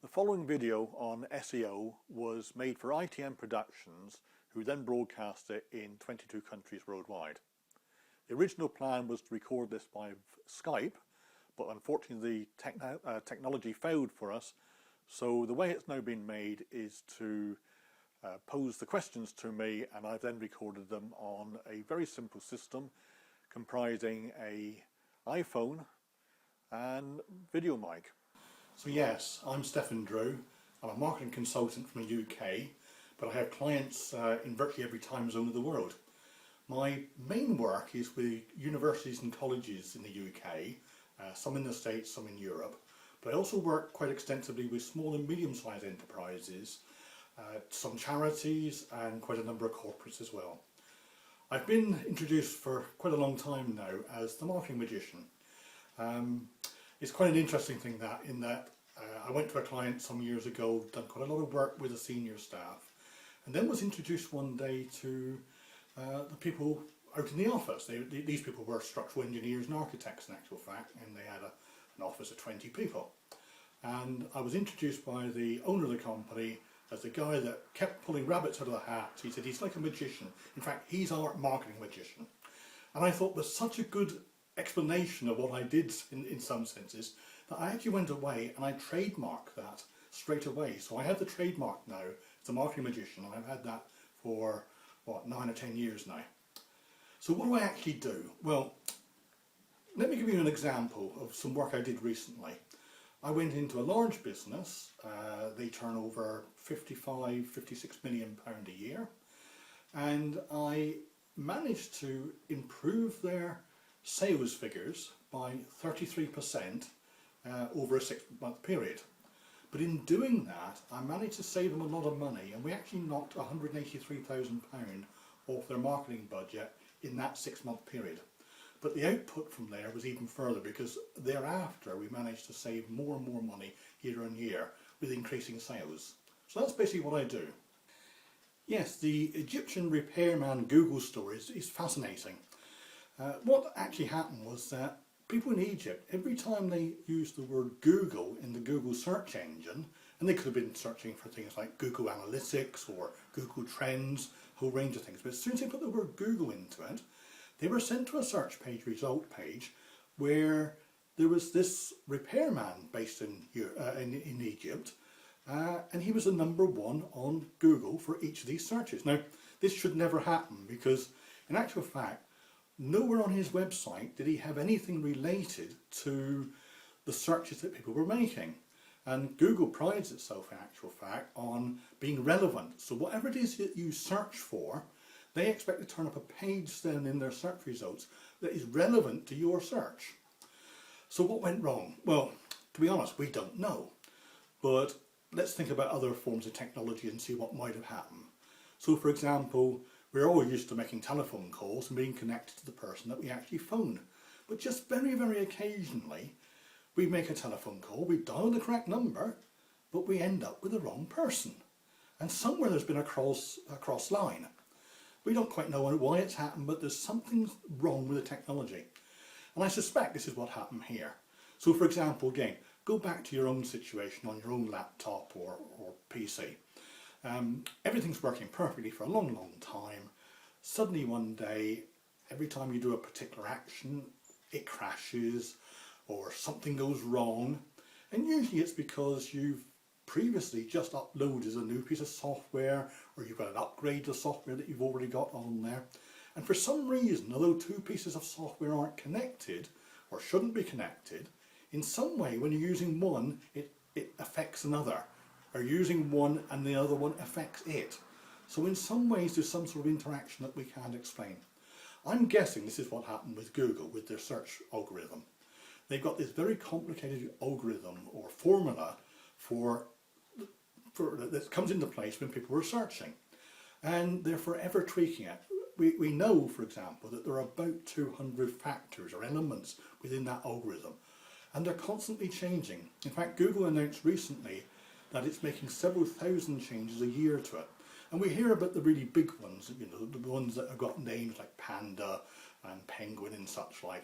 The following video on SEO was made for ITM Productions, who then broadcast it in 22 countries worldwide. The original plan was to record this by Skype, but unfortunately the technology failed for us. So the way it's now been made is to pose the questions to me, and I've then recorded them on a very simple system comprising an iPhone and video mic. So yes, I'm Stefan Drew. I'm a marketing consultant from the UK, but I have clients in virtually every time zone of the world. My main work is with universities and colleges in the UK, some in the States, some in Europe, but I also work quite extensively with small and medium-sized enterprises, some charities and quite a number of corporates as well. I've been introduced for quite a long time now as the marketing magician. It's quite an interesting thing that I went to a client some years ago, done quite a lot of work with the senior staff, and then was introduced one day to the people out in the office. These people were structural engineers and architects in actual fact, and they had an office of 20 people. And I was introduced by the owner of the company as the guy that kept pulling rabbits out of the hat. He said he's like a magician. In fact, he's our marketing magician. And I thought was such a good explanation of what I did in some senses that I actually went away and I trademarked that straight away. So I have the trademark now as a marketing magician, and I've had that for what, 9 or 10 years now. So what do I actually do? Well, let me give you an example of some work I did recently. I went into a large business. They turn over 56 million pound a year, and I managed to improve their sales figures by 33% over a 6-month period. But in doing that, I managed to save them a lot of money, and we actually knocked £183,000 off their marketing budget in that 6-month period. But the output from there was even further, because thereafter we managed to save more and more money year on year with increasing sales. So that's basically what I do. Yes, the Egyptian Repairman Google story is fascinating. What actually happened was that people in Egypt, every time they used the word Google in the Google search engine, and they could have been searching for things like Google Analytics or Google Trends, a whole range of things, but as soon as they put the word Google into it, they were sent to a search page, result page, where there was this repairman based in Egypt, and he was the #1 on Google for each of these searches. Now, this should never happen, because in actual fact, nowhere on his website did he have anything related to the searches that people were making. And Google prides itself, in actual fact, on being relevant. So whatever it is that you search for, they expect to turn up a page then in their search results that is relevant to your search. So what went wrong? Well, to be honest, we don't know. But let's think about other forms of technology and see what might have happened. So for example, we're all used to making telephone calls and being connected to the person that we actually phone. But just very, very occasionally, we make a telephone call, we dial the correct number, but we end up with the wrong person. And somewhere there's been a cross line. We don't quite know why it's happened, but there's something wrong with the technology. And I suspect this is what happened here. So for example, again, go back to your own situation on your own laptop or PC. Everything's working perfectly for a long, long time. Suddenly one day, every time you do a particular action, it crashes or something goes wrong. And usually it's because you've previously just uploaded a new piece of software, or you've got an upgrade to software that you've already got on there. And for some reason, although two pieces of software aren't connected, or shouldn't be connected, in some way when you're using one, it affects another. Or using one and the other one affects it. So in some ways there's some sort of interaction that we can't explain. I'm guessing this is what happened with Google, with their search algorithm. They've got this very complicated algorithm or formula that comes into place when people are searching. And they're forever tweaking it. We know, for example, that there are about 200 factors or elements within that algorithm. And they're constantly changing. In fact, Google announced recently that it's making several thousand changes a year to it. And we hear about the really big ones, you know, the ones that have got names like Panda and Penguin and such like.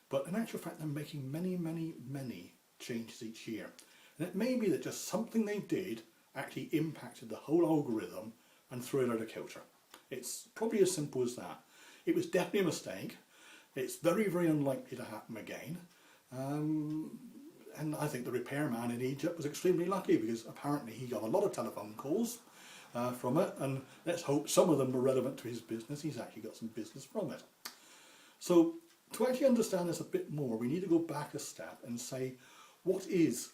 But in actual fact, they're making many, many, many changes each year. And it may be that just something they did actually impacted the whole algorithm and threw it out of kilter. It's probably as simple as that. It was definitely a mistake. It's very, very unlikely to happen again. And I think the repairman in Egypt was extremely lucky, because apparently he got a lot of telephone calls from it, and let's hope some of them were relevant to his business. He's actually got some business from it. So to actually understand this a bit more, we need to go back a step and say, what is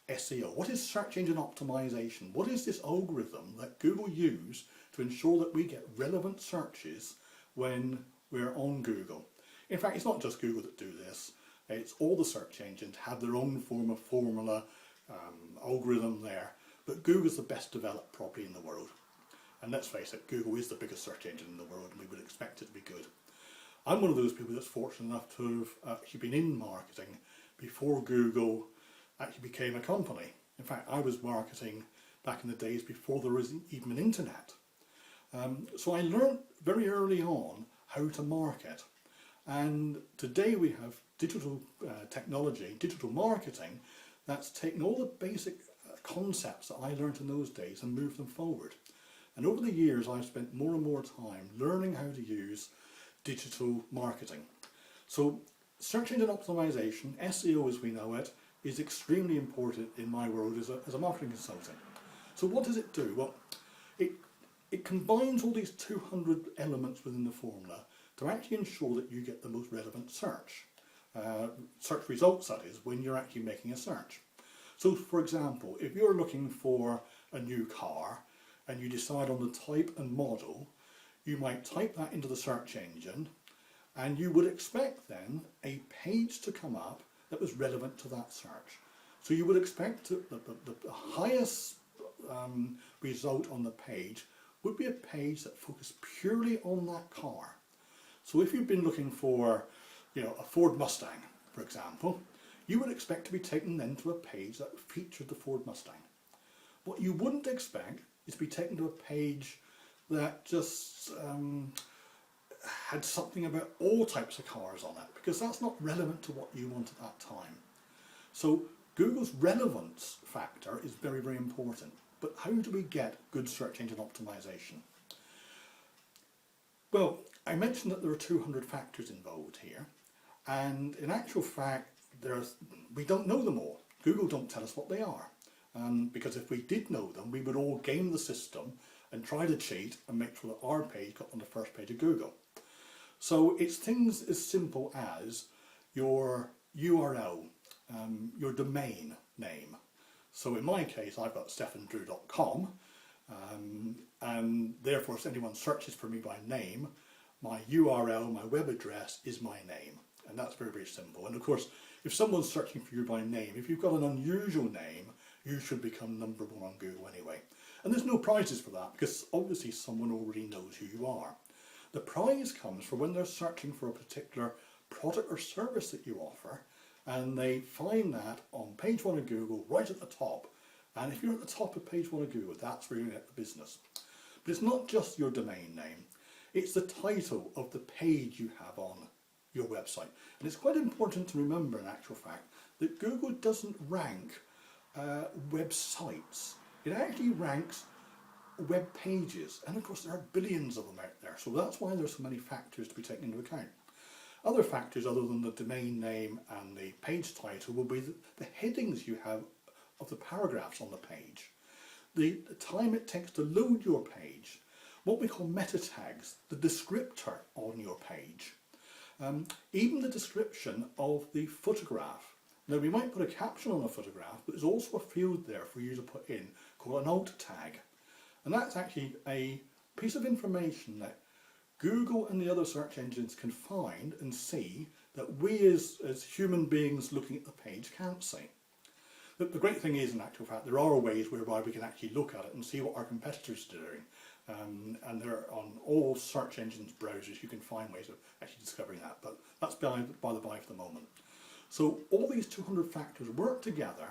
SEO? What is search engine optimization? What is this algorithm that Google use to ensure that we get relevant searches when we're on Google? In fact, it's not just Google that do this. It's all the search engines have their own form of formula, algorithm there, but Google's the best developed properly in the world. And let's face it, Google is the biggest search engine in the world, and we would expect it to be good. I'm one of those people that's fortunate enough to have actually been in marketing before Google actually became a company. In fact, I was marketing back in the days before there was even an internet. So I learned very early on how to market. And today we have digital technology, digital marketing, that's taken all the basic concepts that I learned in those days and moved them forward. And over the years I've spent more and more time learning how to use digital marketing. So search engine optimization, SEO as we know it, is extremely important in my world as a marketing consultant. So what does it do? Well, it combines all these 200 elements within the formula to actually ensure that you get the most relevant search results, that is, when you're actually making a search. So for example, if you're looking for a new car and you decide on the type and model, you might type that into the search engine, and you would expect then a page to come up that was relevant to that search. So you would expect the highest result on the page would be a page that focused purely on that car. So if you've been looking for, a Ford Mustang, for example, you would expect to be taken then to a page that featured the Ford Mustang. What you wouldn't expect is to be taken to a page that just had something about all types of cars on it, because that's not relevant to what you want at that time. So Google's relevance factor is very, very important. But how do we get good search engine optimization? Well, I mentioned that there are 200 factors involved here, and in actual fact we don't know them all. Google don't tell us what they are, because if we did know them, we would all game the system and try to cheat and make sure that our page got on the first page of Google. So it's things as simple as your URL, your domain name. So in my case, I've got stefandrew.com, and therefore if anyone searches for me by name, my URL, my web address is my name. And that's very, very simple. And of course, if someone's searching for you by name, if you've got an unusual name, you should become number one on Google anyway. And there's no prizes for that, because obviously someone already knows who you are. The prize comes for when they're searching for a particular product or service that you offer, and they find that on page one of Google, right at the top. And if you're at the top of page one of Google, that's where you get the business. But it's not just your domain name, it's the title of the page you have on your website. And it's quite important to remember, in actual fact, that Google doesn't rank websites. It actually ranks web pages, and of course there are billions of them out there, so that's why there's so many factors to be taken into account. Other factors other than the domain name and the page title will be the headings you have of the paragraphs on the page, the time it takes to load your page, what we call meta tags, the descriptor on your page, even the description of the photograph. Now we might put a caption on a photograph, but there's also a field there for you to put in called an alt tag. And that's actually a piece of information that Google and the other search engines can find and see that we as human beings looking at the page can't see. The great thing is, in actual fact, there are ways whereby we can actually look at it and see what our competitors are doing. And they're on all search engines browsers, you can find ways of actually discovering that, but that's by the by for the moment. So all these 200 factors work together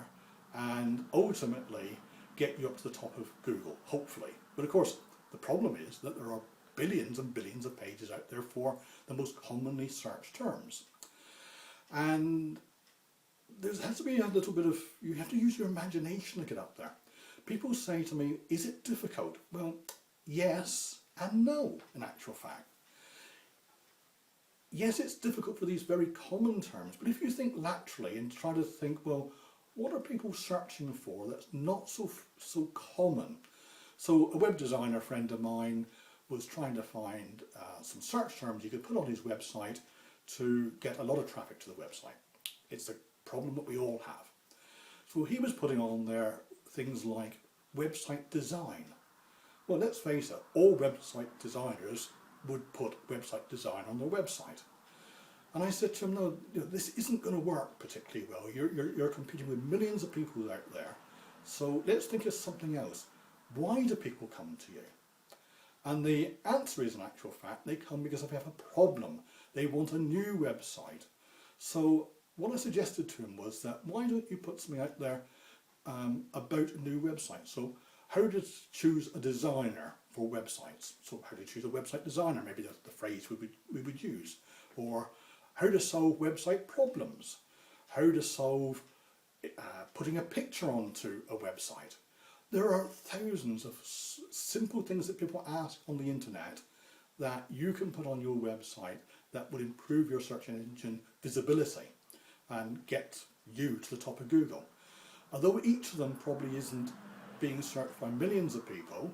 and ultimately get you up to the top of Google, hopefully. But of course, the problem is that there are billions and billions of pages out there for the most commonly searched terms. And there has to be a little bit of, you have to use your imagination to get up there. People say to me, is it difficult? Well, yes and no, in actual fact. Yes, it's difficult for these very common terms, but if you think laterally and try to think, well, what are people searching for that's not so common? So a web designer friend of mine was trying to find some search terms he could put on his website to get a lot of traffic to the website. It's a problem that we all have. So he was putting on there things like website design. Well, let's face it, all website designers would put website design on their website. And I said to him, no, this isn't going to work particularly well. You're competing with millions of people out there. So let's think of something else. Why do people come to you? And the answer is, in actual fact, they come because they have a problem. They want a new website. So what I suggested to him was that, why don't you put something out there about a new website? So how to choose a designer for websites. So how to choose a website designer, maybe that's the phrase we would use. Or how to solve website problems. How to solve putting a picture onto a website. There are thousands of simple things that people ask on the internet that you can put on your website that will improve your search engine visibility and get you to the top of Google. Although each of them probably isn't being searched by millions of people,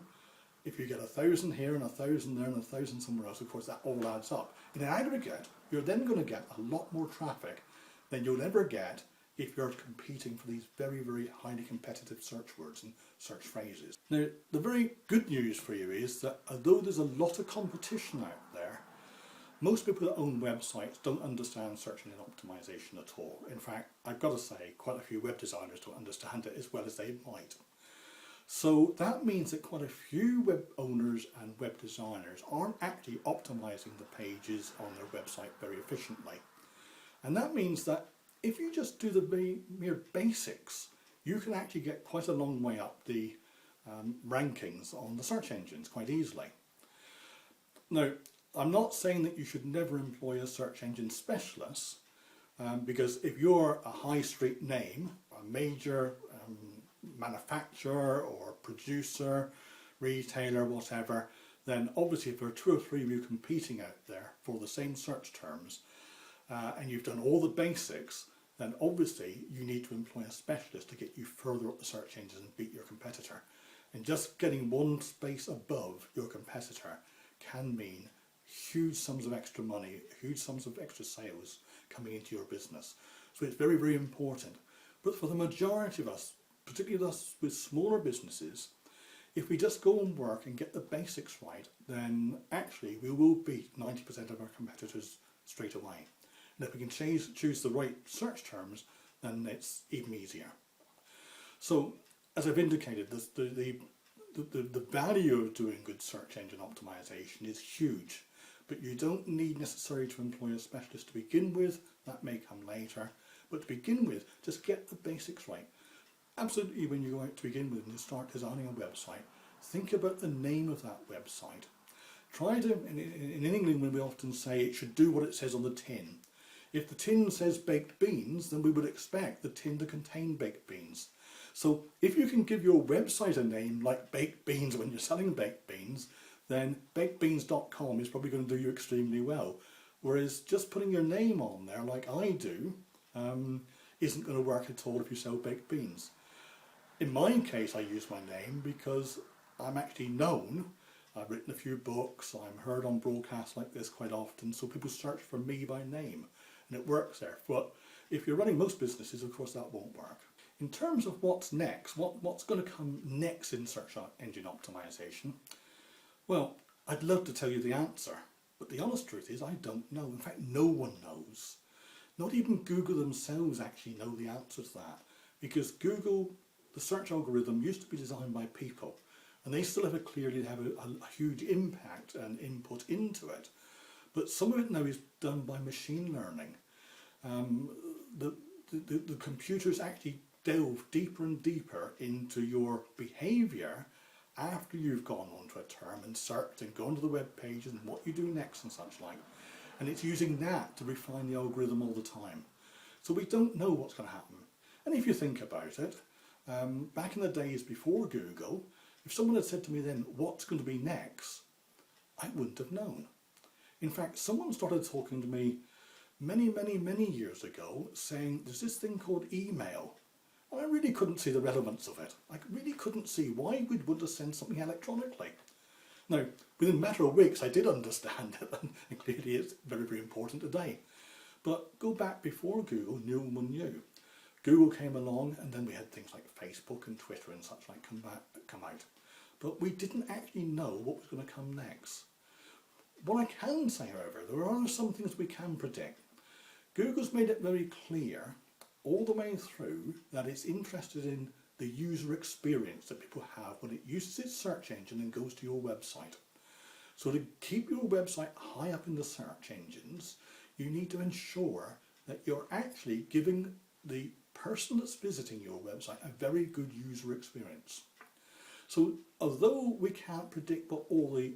if you get 1,000 here and 1,000 there and 1,000 somewhere else, of course that all adds up. In an aggregate, you're then going to get a lot more traffic than you'll ever get if you're competing for these very, very highly competitive search words and search phrases. Now, the very good news for you is that although there's a lot of competition out there, most people that own websites don't understand search engine optimization at all. In fact, I've got to say, quite a few web designers don't understand it as well as they might. So that means that quite a few web owners and web designers aren't actually optimizing the pages on their website very efficiently. And that means that if you just do the mere basics, you can actually get quite a long way up the rankings on the search engines quite easily. Now, I'm not saying that you should never employ a search engine specialist, because if you're a high street name, a major manufacturer or producer, retailer, whatever, then obviously if there are 2 or 3 of you competing out there for the same search terms, and you've done all the basics, then obviously you need to employ a specialist to get you further up the search engines and beat your competitor. And just getting one space above your competitor can mean huge sums of extra money, huge sums of extra sales coming into your business. So it's very, very important. But for the majority of us, particularly us with smaller businesses, if we just go and work and get the basics right, then actually we will beat 90% of our competitors straight away. And if we can choose the right search terms, then it's even easier. So, as I've indicated, the value of doing good search engine optimization is huge, but you don't need necessarily to employ a specialist to begin with. That may come later, but to begin with, just get the basics right. Absolutely, when you go out to begin with and you start designing a website, think about the name of that website. Try to, in England we often say it should do what it says on the tin. If the tin says baked beans, then we would expect the tin to contain baked beans. So if you can give your website a name like baked beans when you're selling baked beans, then bakedbeans.com is probably going to do you extremely well. Whereas just putting your name on there like I do isn't going to work at all if you sell baked beans. In my case, I use my name because I'm actually known. I've written a few books, I'm heard on broadcasts like this quite often, so people search for me by name, and it works there. But if you're running most businesses, of course that won't work. In terms of what's next, what's going to come next in search engine optimization, well, I'd love to tell you the answer, but the honest truth is I don't know. In fact, no one knows. Not even Google themselves actually know the answer to that, because Google, the search algorithm, used to be designed by people, and they still have a huge impact and input into it. But some of it now is done by machine learning. The computers actually delve deeper and deeper into your behaviour after you've gone onto a term and searched and gone to the web pages and what you do next and such like. And it's using that to refine the algorithm all the time. So we don't know what's going to happen. And if you think about it, back in the days before Google, if someone had said to me then, what's going to be next, I wouldn't have known. In fact, someone started talking to me many years ago saying there's this thing called email. And I really couldn't see the relevance of it. I really couldn't see why we'd want to send something electronically. Now, within a matter of weeks, I did understand it, and clearly it's very important today. But go back before Google, no one knew. Google came along, and then we had things like Facebook and Twitter and such like come out. But we didn't actually know what was going to come next. What I can say, however, there are some things we can predict. Google's made it very clear all the way through that it's interested in the user experience that people have when it uses its search engine and goes to your website. So to keep your website high up in the search engines, you need to ensure that you're actually giving the person that's visiting your website a very good user experience. So although we can't predict what all the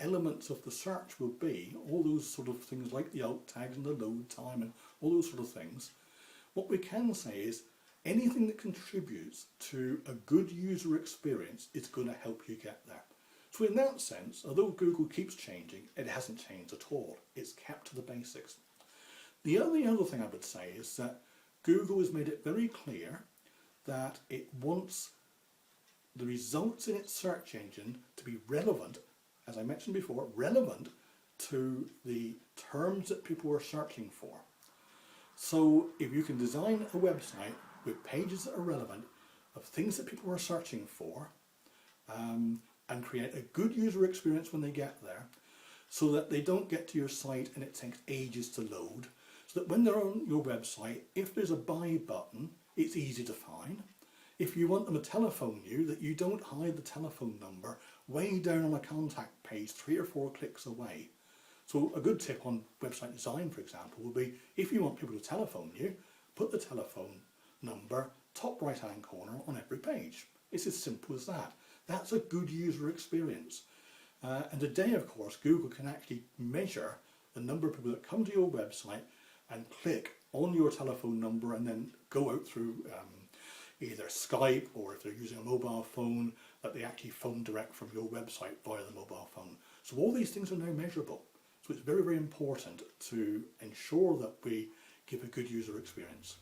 elements of the search will be, all those sort of things like the alt tags and the load time and all those sort of things, what we can say is anything that contributes to a good user experience is going to help you get there. So in that sense, although Google keeps changing, it hasn't changed at all. It's kept to the basics. The only other thing I would say is that Google has made it very clear that it wants the results in its search engine to be relevant, as I mentioned before, relevant to the terms that people are searching for. So if you can design a website with pages that are relevant of things that people are searching for, and create a good user experience when they get there, so that they don't get to your site and it takes ages to load, so that when they're on your website, if there's a buy button, it's easy to find. If you want them to telephone you, that you don't hide the telephone number way down on a contact page 3 or 4 clicks away. So a good tip on website design, for example, will be if you want people to telephone you, put the telephone number top right hand corner on every page. It's as simple as that. That's a good user experience. And today, of course, Google can actually measure the number of people that come to your website and click on your telephone number and then go out through either Skype, or if they're using a mobile phone, that they actually phone direct from your website via the mobile phone. So all these things are now measurable. So it's very important to ensure that we give a good user experience.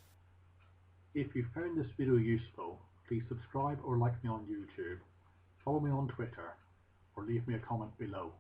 If you found this video useful, please subscribe or like me on YouTube, follow me on Twitter, or leave me a comment below.